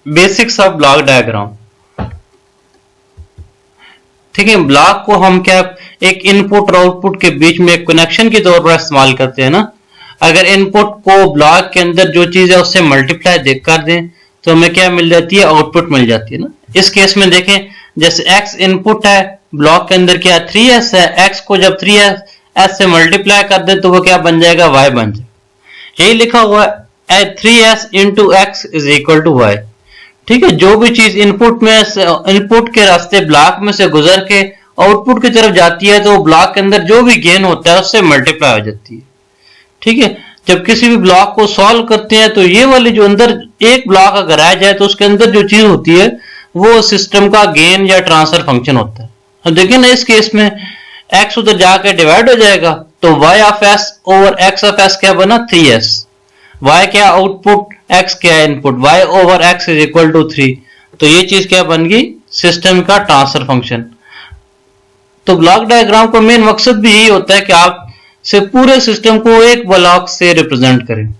Basics of block diagram. ठीक है, block को हम क्या एक इनपुट और आउटपुट के बीच में एक कनेक्शन के तौर पर इस्तेमाल करते हैं ना। अगर इनपुट को ब्लॉक के अंदर जो चीज है उससे मल्टीप्लाई कर दें तो हमें क्या मिल जाती है, आउटपुट मिल जाती है ना। इस केस में देखें, जैसे x इनपुट है, ब्लॉक के अंदर क्या 3s है, x को जब 3s से मल्टीप्लाई कर दे तो वो क्या बन जाएगा, y बन जाएगा। यही लिखा हुआ है 3s into X is equal to Y. ठीक है, जो भी चीज इनपुट के रास्ते ब्लॉक में से गुजर के आउटपुट की तरफ जाती है तो ब्लॉक के अंदर जो भी गेन होता है उससे मल्टीप्लाई हो जाती है। ठीक है, जब किसी भी ब्लॉक को सॉल्व करते हैं तो ये वाली जो अंदर एक ब्लॉक अगर आ जाए तो उसके अंदर जो चीज होती है वो सिस्टम का गेन या ट्रांसफर फंक्शन होता है। अब देखिए ना, इस केस में x उधर जाके डिवाइड हो जाएगा तो y of s over x of s क्या बना, 3s। y क्या आउटपुट, x क्या input, y over x is equal to 3। तो ये चीज क्या बन गई, सिस्टम का ट्रांसफर फंक्शन। तो ब्लॉक डायग्राम का मेन मकसद भी यही होता है कि आप से पूरे सिस्टम को एक ब्लॉक से रिप्रेजेंट करें।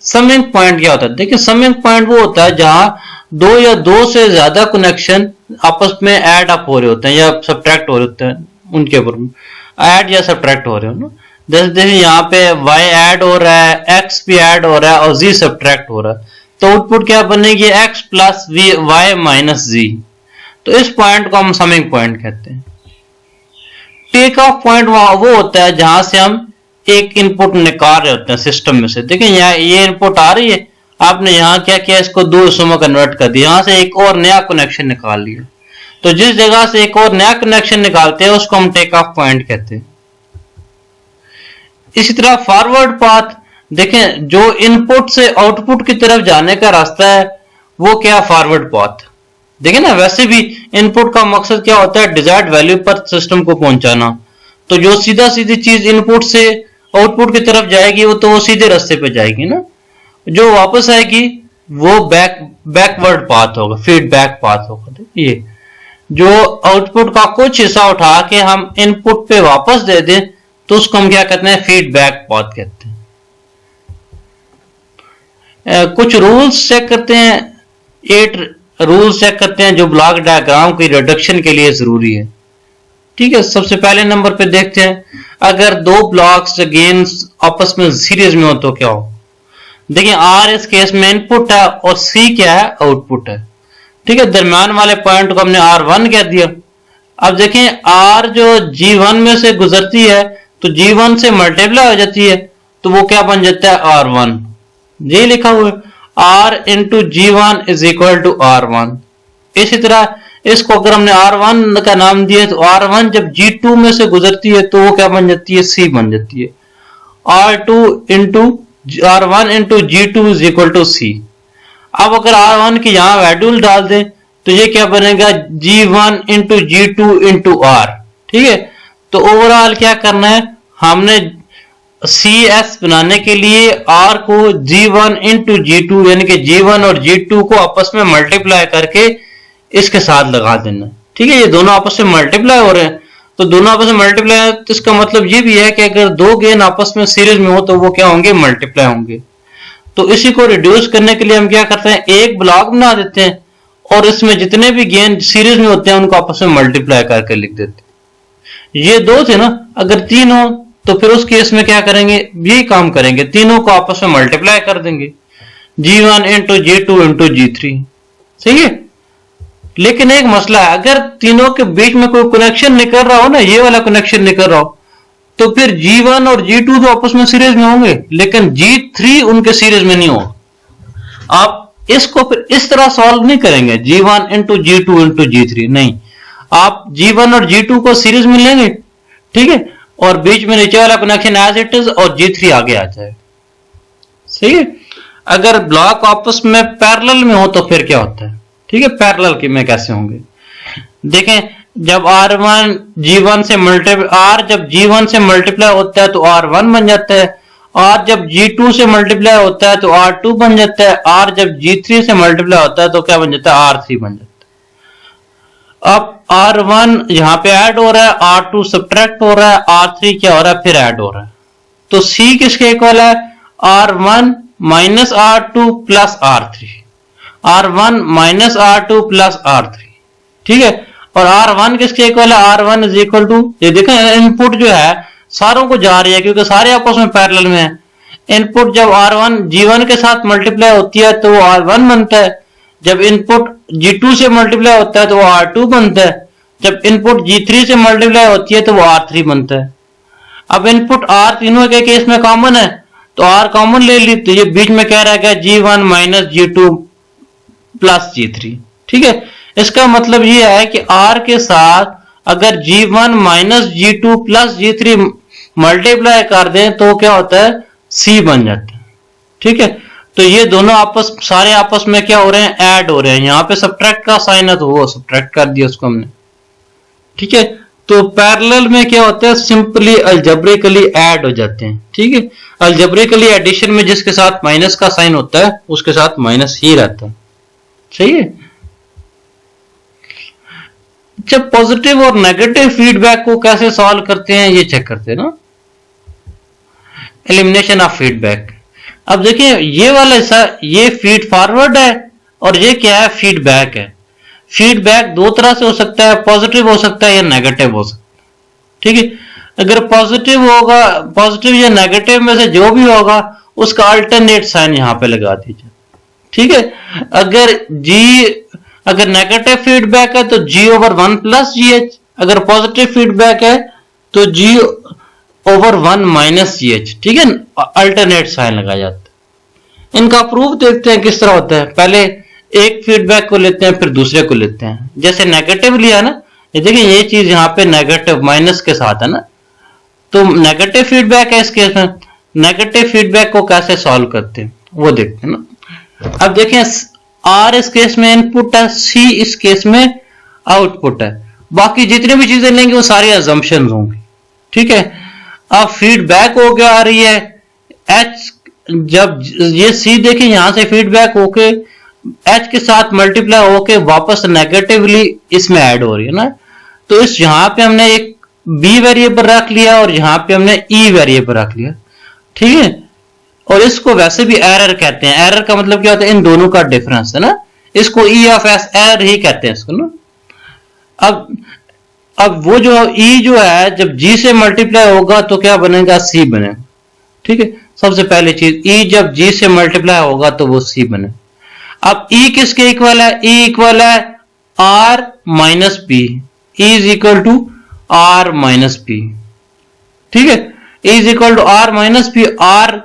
समिंग पॉइंट क्या होता है, देखिए समिंग पॉइंट वो होता है जहां दो या दो से ज्यादा कनेक्शन आपस में ऐड अप हो रहे होते हैं या सब्ट्रैक्ट हो रहे होते हैं, उनके ऊपर ऐड या सब्ट्रैक्ट हो रहे हो ना। जैसे यहाँ पे y ऐड हो रहा है, x भी ऐड हो रहा है और z सब्ट्रैक्ट हो रहा है, तो आउटपुट क्या बनेगी, x plus y minus z। तो इस पॉइंट को हम समिंग पॉइंट कहते हैं। टेक ऑफ पॉइंट वो होता है जहां से हम एक इनपुट निकाल रहे होते हैं सिस्टम में से। देखिए यहाँ ये इनपुट आ रही है, आपने यहाँ क्या किया, इसको दो हिस्सों में कन्वर्ट कर दिया, यहाँ से एक और नया कनेक्शन निकाल लिया। तो जिस जगह से एक और नया कनेक्शन निकालते हैं उसको हम टेक ऑफ पॉइंट कहते हैं। इसी तरह फॉरवर्ड पाथ, देखें जो इनपुट से आउटपुट की तरफ जाने का रास्ता है वो क्या, फॉरवर्ड पाथ। देखिए ना, वैसे भी इनपुट का मकसद क्या होता है, डिजायर्ड वैल्यू पर सिस्टम को पहुंचाना। तो जो सीधा सीधी चीज इनपुट से आउटपुट की तरफ जाएगी वो तो वो सीधे रास्ते पे जाएगी ना, जो वापस आएगी वो बैकवर्ड पाथ होगा, फीडबैक पाथ होगा। ये जो आउटपुट का कुछ हिस्सा उठा के हम इनपुट पे वापस दे दें तो उसको हम क्या कहते हैं, फीडबैक पाथ कहते हैं। कुछ रूल्स चेक करते हैं, 8 रूल्स चेक करते हैं जो ब्लॉक डायग्राम की रिडक्शन के लिए जरूरी है। ठीक है, सबसे पहले नंबर पे देखते हैं, अगर दो ब्लॉक्स गेन्स आपस में सीरीज में हो तो क्या हो। देखिए R इस केस में इनपुट है और C क्या है, आउटपुट है। ठीक है, दरम्यान वाले पॉइंट को हमने R1 कह दिया। अब देखें R जो G1 में से गुजरती है तो G1 से मल्टीप्लाई हो जाती है तो वो क्या बन जाता है, R1। ये लिखा हुआ है R into G1 is equal to R1। इसी तरह इसको अगर हमने R1 का नाम दिया तो R1 जब G2 में से गुजरती है तो वो क्या बन जाती है, C बन जाती है। R1 into G2 is equal to C। अब अगर R1 की यहां वैल्यू डाल दें तो ये क्या बनेगा, G1 into G2 into R। ठीक है, तो ओवरऑल क्या करना है, हमने CS बनाने के लिए R को G1 इंटू G2 यानी कि G1 और G2 को आपस में मल्टीप्लाई करके इसके साथ लगा देना। ठीक है, ये दोनों आपस में मल्टीप्लाई हो रहे हैं तो दोनों आपस में मल्टीप्लाई है तो इसका मतलब ये भी है कि अगर दो गेन आपस में सीरीज में हो तो वो क्या होंगे, मल्टीप्लाई होंगे। तो इसी को रिड्यूस करने के लिए हम क्या करते हैं, एक ब्लॉक बना देते हैं और इसमें जितने भी गेन सीरीज में होते हैं उनको आपस में मल्टीप्लाई करके लिख देते हैं। ये दो थे ना, अगर 3 हो तो फिर उस केस में क्या करेंगे, यही काम करेंगे, तीनों को आपस में मल्टीप्लाई कर देंगे, G1 into G2 into G3। सही है, लेकिन एक मसला है, अगर तीनों के बीच में कोई कनेक्शन निकल रहा हो ना, ये वाला कनेक्शन निकल रहा हो, तो फिर G1 और G2 तो आपस में सीरीज में होंगे लेकिन G3 उनके सीरीज में नहीं होगा। आप इसको फिर इस तरह सॉल्व नहीं करेंगे, G1 into G2 into G3 नहीं, आप G1 और G2 को सीरीज में लेंगे। ठीक है, और बीच में नीचे वाला कनेक्शन एज इट इज और G3 आगे आ जाए। सही है, अगर ब्लॉक आपस में पैरेलल में हो तो फिर क्या होता है। ठीक है, पैरेलल की में कैसे होंगे, देखें जब R1 G1 से R जब G1 से मल्टीप्लाई होता है तो R1 बन जाता है, R जब G2 से मल्टीप्लाई होता है तो R2 बन जाता है, R जब G3 से मल्टीप्लाई होता है तो क्या बन जाता है, R3 बन जाता है। अब R1 यहाँ पे ऐड हो रहा है, R2 सब्ट्रैक्ट हो रहा है, R3 क्या हो रहा है, फिर ऐड हो रहा है। तो C किसके इक्वल है, R1 minus R2 plus R3। R1 minus R2 plus R3, ठीक है। और R1 किसके इक्वल है, R1 इज इक्वल टू, ये देखें इनपुट जो है सारों को जा रही है क्योंकि सारे आपस में पैरेलल में है। इनपुट जब R1 G1 के साथ मल्टीप्लाई होती है तो वो R1 बनता है, जब इनपुट G2 से मल्टीप्लाई होता है तो वो R2 बनता है, जब इनपुट G3 से मल्टीप्लाई होती है तो वो R3 बनता है। अब इनपुट R तीनों के केस में कॉमन है तो R कॉमन ले ली, तो ये बीच में क्या रह गया, G1 minus G2 plus G3, ठीक है। इसका मतलब ये है कि R के साथ अगर G1 minus G2 plus G3 multiply कर दें तो क्या होता है, C बन जाता है, ठीक है। तो ये दोनों सारे आपस में क्या हो रहे हैं, ऐड हो रहे हैं। यहाँ पे सब्ट्रैक्ट का साइन है तो वो सब्ट्रैक्ट कर दिया उसको हमने, ठीक है। तो पैरेलल में क्या होता है, सिंपली अलजेब्रिकली ऐड हो जाते हैं, ठीक है। अलजेब्रिकली एडिशन में जिसके साथ माइनस का साइन होता है उसके साथ माइनस ही रहता है, सही है। जब पॉजिटिव और नेगेटिव फीडबैक को कैसे सॉल्व करते हैं ये चेक करते हैं ना, एलिमिनेशन ऑफ फीडबैक। अब देखिए ये वाला हिस्सा ये फीड फॉरवर्ड है और ये क्या है, फीडबैक है। फीडबैक दो तरह से हो सकता है, पॉजिटिव हो सकता है या नेगेटिव हो सकता है, ठीक है। अगर पॉजिटिव होगा, पॉजिटिव या नेगेटिव में से जो भी होगा उसका अल्टरनेट साइन यहां पे लगा दीजिए, ठीक है। अगर नेगेटिव फीडबैक है तो G ओवर 1 प्लस GH, अगर पॉजिटिव फीडबैक है तो G ओवर 1 माइनस GH, ठीक है। अल्टरनेट साइन लगाया जाता है। इनका प्रूफ देखते हैं किस तरह होता है। पहले एक फीडबैक को लेते हैं फिर दूसरे को लेते हैं। जैसे नेगेटिव लिया ना, ये देखिए ये चीज यहाँ पे नेगेटिव माइनस के साथ है ना, तो नेगेटिव फीडबैक है इस केस में। नेगेटिव फीडबैक को कैसे सॉल्व करते हैं वो देखते हैं ना। अब देखें R इस केस में इनपुट है, C इस केस में आउटपुट है, बाकी जितनी भी चीजें लेंगे वो सारी अजम्पशन होंगी, ठीक है। अब फीडबैक हो क्या आ रही है, H, जब ये C देखें यहां से फीडबैक होके H के साथ मल्टीप्लाई होके वापस नेगेटिवली इसमें ऐड हो रही है ना, तो इस यहां पे हमने एक B वेरिएबल रख लिया और यहां पे हमने E वेरिएबल रख लिया, ठीक है। और इसको वैसे भी एरर कहते हैं। एरर का मतलब क्या होता है, इन दोनों का डिफरेंस है ना, इसको E ऑफ S एरर ही कहते हैं इसको ना। अब वो जो E जो है जब G से मल्टीप्लाई होगा तो क्या बनेगा, C बनेगा, ठीक है। सबसे पहली चीज E जब G से मल्टीप्लाई होगा तो वो C बने। अब E किसके इक्वल है, E इक्वल है R minus P, E is equal to R minus P, ठीक है। E is equal to R minus P, R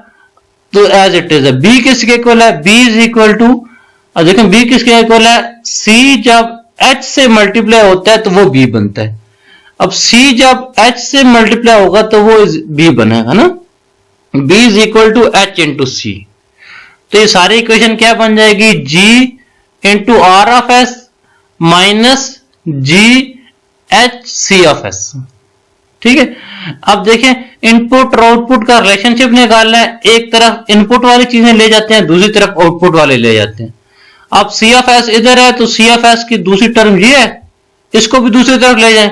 तो एज इट इज है। B किसके इक्वल है, B इज इक्वल टू, देखें B किसके इक्वल है, C जब H से मल्टीप्लाई होता है तो वो B बनता है। अब C जब H से मल्टीप्लाई होगा तो वो B बनेगा ना, B is equal to H into C। तो ये सारी इक्वेशन क्या बन जाएगी, G into R of S minus G H C of S, ठीक है। अब देखें इनपुट और आउटपुट का रिलेशनशिप निकालना है। एक तरफ इनपुट वाली चीजें ले जाते हैं, दूसरी तरफ आउटपुट वाले ले जाते हैं। अब C ऑफ S इधर है तो C ऑफ S की दूसरी टर्म ये है, इसको भी दूसरी तरफ ले जाएं।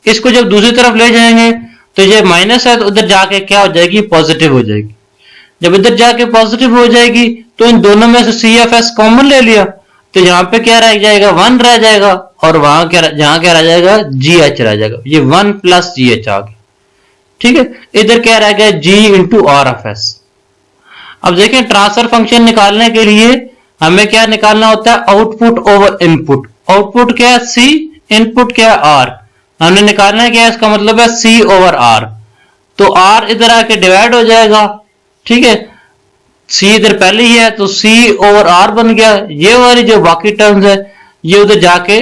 इसको जब दूसरी तरफ ले जाएंगे तो ये माइनस है तो उधर जाके क्या हो जाएगी, पॉजिटिव हो जाएगी। जब इधर जाके पॉजिटिव हो जाएगी तो इन दोनों में से C ऑफ S कॉमन ले लिया तो यहाँ पे क्या रह जाएगा, 1 रह जाएगा, और वहां क्या, जहां क्या रह जाएगा, GH रह जाएगा। ये 1 प्लस GH आ गया, ठीक है। इधर क्या रह गया, G into R of S। अब देखें ट्रांसफर फंक्शन निकालने के लिए हमें क्या निकालना होता है, आउटपुट ओवर इनपुट। आउटपुट क्या है C, इनपुट क्या है R। हमने निकालना है क्या है, इसका मतलब है C ओवर R। तो R इधर आके डिवाइड हो जाएगा, ठीक है। C इधर पहले ही है तो C ओवर R बन गया। ये वाली जो बाकी टर्म्स है ये उधर जाके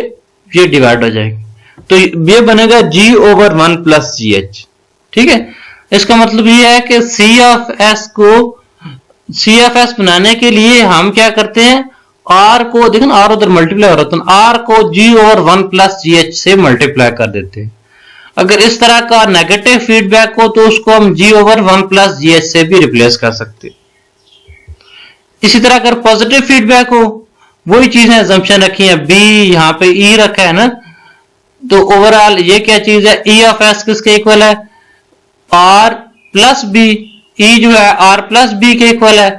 ये डिवाइड हो जाएगी तो ये बनेगा G ओवर 1 प्लस GH, ठीक है। इसका मतलब ये है कि C ऑफ S बनाने के लिए हम क्या करते हैं, R को देखो ना, R उधर मल्टीप्लाई हो रहा है तो R को G ओवर 1 प्लस GH से मल्टीप्लाई कर देते हैं। अगर इस तरह का नेगेटिव फीडबैक हो तो उसको हम G ओवर 1 प्लस GH से भी रिप्लेस कर सकते हैं। इसी तरह अगर पॉजिटिव फीडबैक हो, वही चीजें अजम्पशन रखी है, B यहाँ पे E रखा है ना, तो ओवरऑल ये क्या चीज है, E ऑफ S किसके इक्वल है, R प्लस B। E जो है R प्लस B के इक्वल है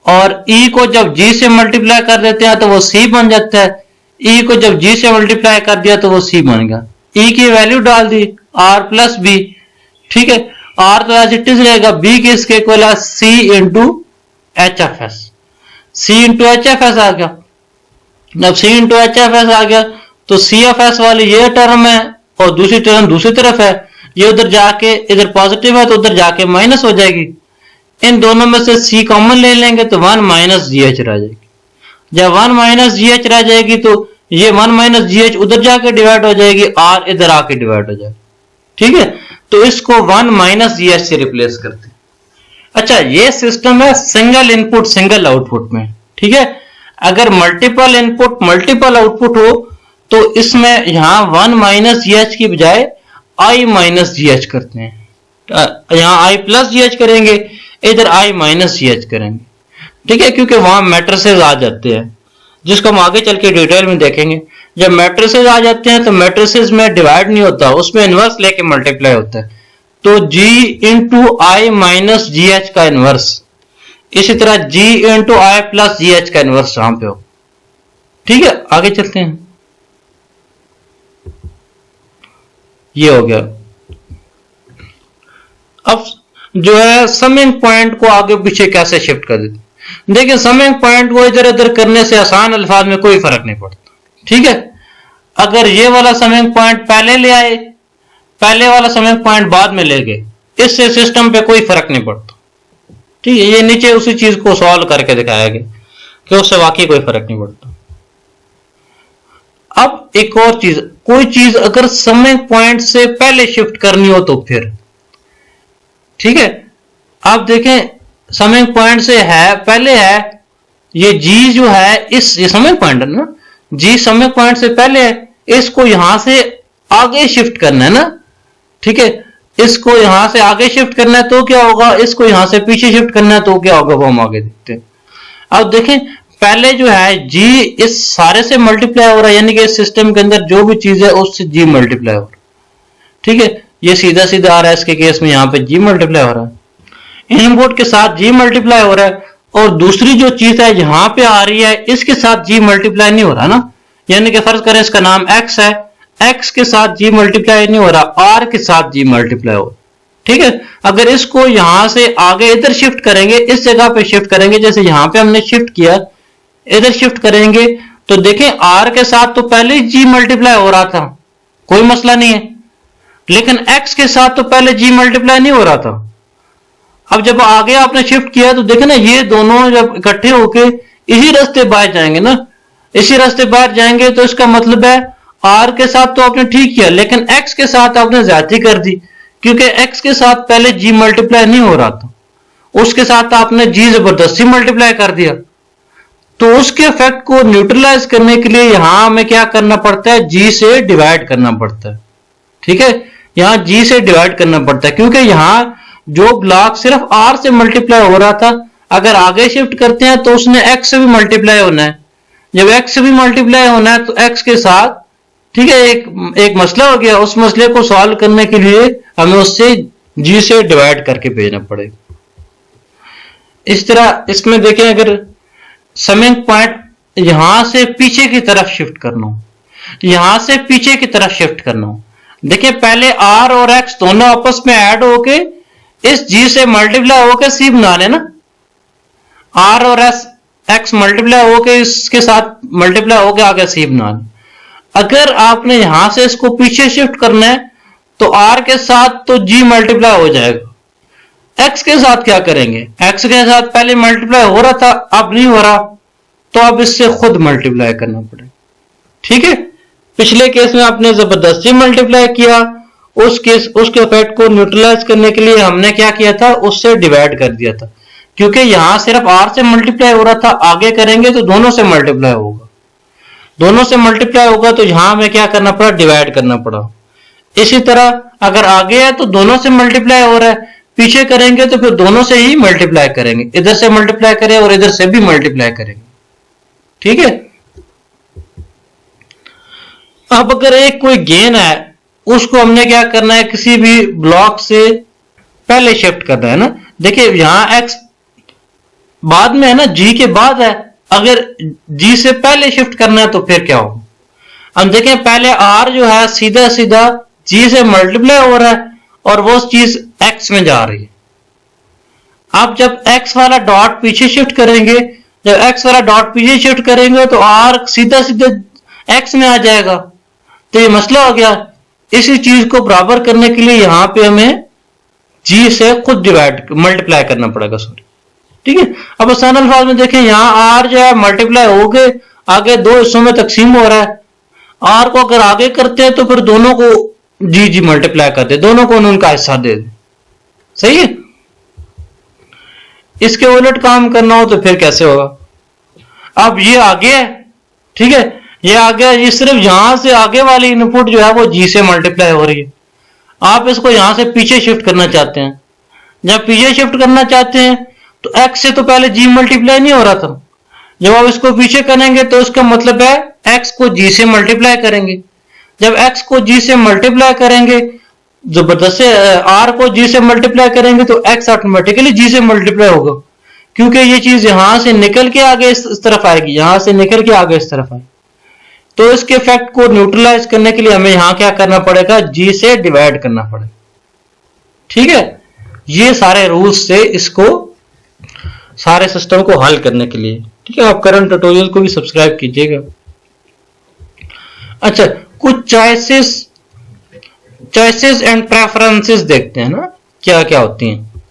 और ई को जब जी से मल्टीप्लाई कर देते हैं तो वो सी बन जाता है, ई को जब जी से मल्टीप्लाई कर दिया तो वो सी बन गया। ई की वैल्यू डाल दी आर प्लस बी, ठीक है, आर तो एज इट इज रहेगा, बी की इसके इक्वल है सी इंटू एच एफ एस, सी इंटू एच एफ एस आ गया। जब सी इंटू एच एफ एस आ गया तो सी एफ एस वाली ये टर्म है और दूसरी टर्म दूसरी तरफ है, ये उधर जाके इधर पॉजिटिव है तो उधर जाके माइनस हो जाएगी। इन दोनों में से सी कॉमन ले लेंगे तो 1 माइनस जी एच रह जाएगी। जब 1 माइनस जी एच रह जाएगी तो ये 1 माइनस जी एच उधर जाके डिवाइड हो जाएगी, आर इधर आके डिवाइड हो जाएगी, ठीक है। तो इसको 1 माइनस जी एच से रिप्लेस करते हैं। अच्छा, ये सिस्टम है सिंगल इनपुट सिंगल आउटपुट में, ठीक है। अगर मल्टीपल इनपुट मल्टीपल आउटपुट हो तो इसमें यहां 1 माइनस जी एच की बजाय आई माइनस जी एच करते हैं, यहां आई प्लस जी एच करेंगे, इधर आई माइनस जी एच करेंगे, ठीक है, क्योंकि वहां मैट्रिसेस आ जाते हैं जिसको हम आगे चल के डिटेल में देखेंगे। जब मैट्रिसेस आ जाते हैं तो मैट्रिसेस में डिवाइड नहीं होता, उसमें इनवर्स लेके मल्टीप्लाई होता है। तो G इंटू आई माइनस जी एच का इनवर्स, इसी तरह G इंटू आई प्लस जी एच का इनवर्स यहां पे हो, ठीक है। आगे चलते हैं, ये हो गया। अब जो है समिंग पॉइंट को आगे पीछे कैसे शिफ्ट कर देते। देखिए, समिंग पॉइंट को इधर उधर करने से आसान अल्फाज में कोई फर्क नहीं पड़ता, ठीक है। अगर ये वाला समिंग पॉइंट पहले ले आए, पहले वाला समिंग पॉइंट बाद में ले गए, इससे सिस्टम पे कोई फर्क नहीं पड़ता, ठीक है। ये नीचे उसी चीज को सॉल्व करके दिखाया गया कि उससे वाकई कोई फर्क नहीं पड़ता। अब एक और चीज, कोई चीज अगर समिंग पॉइंट से पहले शिफ्ट करनी हो तो फिर, ठीक है। आप देखें, समिंग पॉइंट से है पहले है ये जी जो है, इस ये समिंग पॉइंट है ना, जी समिंग पॉइंट से पहले है, इसको यहां से आगे शिफ्ट करना है ना, ठीक है। इसको यहां से आगे शिफ्ट करना है तो क्या होगा, इसको यहां से पीछे शिफ्ट करना है तो क्या होगा, वो हम आगे देखते हैं। अब देखें, पहले जो है जी इस सारे से मल्टीप्लाई हो रहा है, यानी कि इस सिस्टम के अंदर जो भी चीज है उससे जी मल्टीप्लाई हो रहा है, ठीक है। ये सीधा सीधा आ रहा है, इसके केस में यहां पे जी मल्टीप्लाई हो रहा है, इनपुट के साथ जी मल्टीप्लाई हो रहा है, और दूसरी जो चीज है यहां पे आ रही है इसके साथ जी मल्टीप्लाई नहीं हो रहा ना, यानी कि फर्ज करें इसका नाम एक्स है, एक्स के साथ जी मल्टीप्लाई नहीं हो रहा, आर के साथ जी मल्टीप्लाई हो, ठीक है। अगर इसको यहां से आगे इधर शिफ्ट करेंगे, इस जगह पे शिफ्ट करेंगे, जैसे यहां पे हमने शिफ्ट किया, इधर शिफ्ट करेंगे तो देखें आर के साथ तो पहले ही जी मल्टीप्लाई हो रहा था, कोई मसला नहीं है, लेकिन एक्स के साथ तो पहले जी मल्टीप्लाई नहीं हो रहा था। अब जब आगे आपने शिफ्ट किया तो देखें ना, ये दोनों जब इकट्ठे होके इसी रास्ते बाहर जाएंगे ना, इसी रास्ते बाहर जाएंगे, तो इसका मतलब है आर के साथ तो आपने ठीक किया, लेकिन एक्स के साथ आपने ज्यादती कर दी, क्योंकि एक्स के साथ पहले जी मल्टीप्लाई नहीं हो रहा था, उसके साथ आपने जी जबरदस्ती मल्टीप्लाई कर दिया। तो उसके इफेक्ट को न्यूट्रलाइज करने के लिए यहां हमें क्या करना पड़ता है, जी से डिवाइड करना पड़ता है, ठीक है। यहां जी से डिवाइड करना पड़ता है, क्योंकि यहां जो ब्लॉक सिर्फ आर से मल्टीप्लाई हो रहा था, अगर आगे शिफ्ट करते हैं तो उसने एक्स से भी मल्टीप्लाई होना है। जब एक्स से भी मल्टीप्लाई होना है तो एक्स के साथ, ठीक है, एक मसला हो गया, उस मसले को सॉल्व करने के लिए हमें उससे जी से डिवाइड करके भेजना पड़ेगा। इस तरह इसमें देखें, अगर समिंग पॉइंट यहां से पीछे की तरफ शिफ्ट करना हो, यहां से पीछे की तरफ शिफ्ट करना हो, देखिए पहले आर और एक्स दोनों आपस में ऐड होके इस जी से मल्टीप्लाई होके सी बना लेना, आर और एक्स मल्टीप्लाई होके इसके साथ मल्टीप्लाई होके आगे सी बना लेना। अगर आपने यहां से इसको पीछे शिफ्ट करना है तो आर के साथ तो जी मल्टीप्लाई हो जाएगा, एक्स के साथ क्या करेंगे, एक्स के साथ पहले मल्टीप्लाई हो रहा था, अब नहीं हो रहा, तो अब इससे खुद मल्टीप्लाई करना पड़ेगा, ठीक है। पिछले केस में आपने जबरदस्ती मल्टीप्लाई किया, उसके इफेक्ट को न्यूट्रलाइज करने के लिए हमने क्या किया था, उससे डिवाइड कर दिया था, क्योंकि यहां सिर्फ आर से मल्टीप्लाई हो रहा था, आगे करेंगे तो दोनों से मल्टीप्लाई होगा, दोनों से मल्टीप्लाई होगा तो यहां हमें क्या करना पड़ा, डिवाइड करना पड़ा। इसी तरह अगर आगे है तो दोनों से मल्टीप्लाई हो रहा है, पीछे करेंगे तो फिर दोनों से ही मल्टीप्लाई करेंगे, इधर से मल्टीप्लाई करें और इधर से भी मल्टीप्लाई करेंगे, ठीक है। अब अगर एक कोई गेन है, उसको हमने क्या करना है, किसी भी ब्लॉक से पहले शिफ्ट करना है ना। देखिए यहां एक्स, बाद में है ना, जी के बाद है, अगर जी से पहले शिफ्ट करना है तो फिर क्या होगा। हम देखें पहले आर जो है सीधा सीधा जी से मल्टीप्लाई हो रहा है और वो चीज एक्स में जा रही है। आप जब एक्स वाला डॉट पीछे शिफ्ट करेंगे, जब एक्स वाला डॉट पीछे शिफ्ट करेंगे तो आर सीधा सीधा एक्स में आ जाएगा। तो ये मसला हो गया। इसी चीज को बराबर करने के लिए यहां पे हमें जी से खुद डिवाइड मल्टीप्लाई करना पड़ेगा, सॉरी, ठीक है। अब आसान अल्फाज में देखें, यहां आर जो है मल्टीप्लाई हो गए, आगे दो हिस्सों में तकसीम हो रहा है। आर को अगर आगे करते हैं तो फिर दोनों को जी जी मल्टीप्लाई कर दे, दोनों को उनका हिस्सा दे दे, सही है। इसके उलट काम करना हो तो फिर कैसे होगा। अब ये आगे है, ठीक है, ये आगे, ये सिर्फ यहां से आगे वाली इनपुट जो है वो जी से मल्टीप्लाई हो रही है। आप इसको यहां से पीछे शिफ्ट करना चाहते हैं। जब पीछे शिफ्ट करना चाहते हैं तो एक्स से तो पहले जी मल्टीप्लाई नहीं हो रहा था। जब आप इसको पीछे करेंगे तो इसका मतलब है एक्स को जी से मल्टीप्लाई करेंगे। जब एक्स को जी से मल्टीप्लाई करेंगे, जबरदस्त से आर को जी से मल्टीप्लाई करेंगे तो एक्स ऑटोमेटिकली जी से मल्टीप्लाई होगा, क्योंकि ये चीज यहां से निकल के आगे इस तरफ आएगी, यहां से निकल के आगे इस तरफ आएगी। तो इसके इफेक्ट को न्यूट्रलाइज करने के लिए हमें यहां क्या करना पड़ेगा, जी से डिवाइड करना पड़ेगा, ठीक है। ये सारे रूल्स से इसको सारे सिस्टम को हल करने के लिए, ठीक है। आप करंट ट्यूटोरियल को भी सब्सक्राइब कीजिएगा। अच्छा, कुछ चॉइसेस एंड प्रेफरेंसेस देखते हैं ना, क्या क्या होती हैं।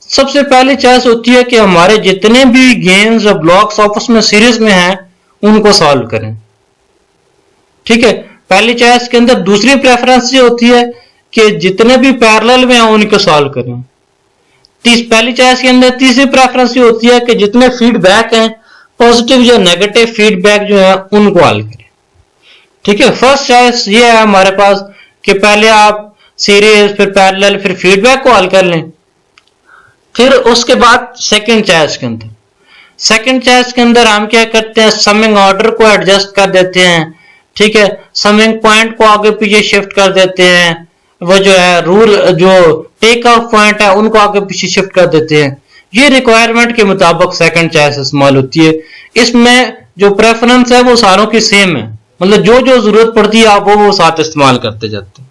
सबसे पहली चॉइस होती है कि हमारे जितने भी गेम्स और ब्लॉक्स आपस में सीरीज में हैं उनको सॉल्व करें, ठीक है। पहली चॉइस के अंदर दूसरी प्रेफरेंस ये होती है कि जितने भी पैरेलल में हैं उनको सॉल्व करें। पहली चॉइस के अंदर तीसरी प्रेफरेंस ये होती है कि जितने फीडबैक हैं, पॉजिटिव या नेगेटिव फीडबैक जो है उनको हल करें, ठीक है। फर्स्ट चॉइस ये है हमारे पास कि पहले आप सीरीज, फिर पैरेलल, फिर फीडबैक को हल कर लें। फिर उसके बाद सेकंड चॉइस के अंदर हम क्या करते हैं, समिंग ऑर्डर को एडजस्ट कर देते हैं, ठीक है। समिंग पॉइंट को आगे पीछे शिफ्ट कर देते हैं, वो जो है रूल जो टेक ऑफ पॉइंट है उनको आगे पीछे शिफ्ट कर देते हैं। ये रिक्वायरमेंट के मुताबिक सेकंड चॉइस इस्तेमाल होती है। इसमें जो प्रेफरेंस है वो सारों की सेम है, मतलब जो जो जरूरत पड़ती है आप वो साथ इस्तेमाल करते जाते हैं।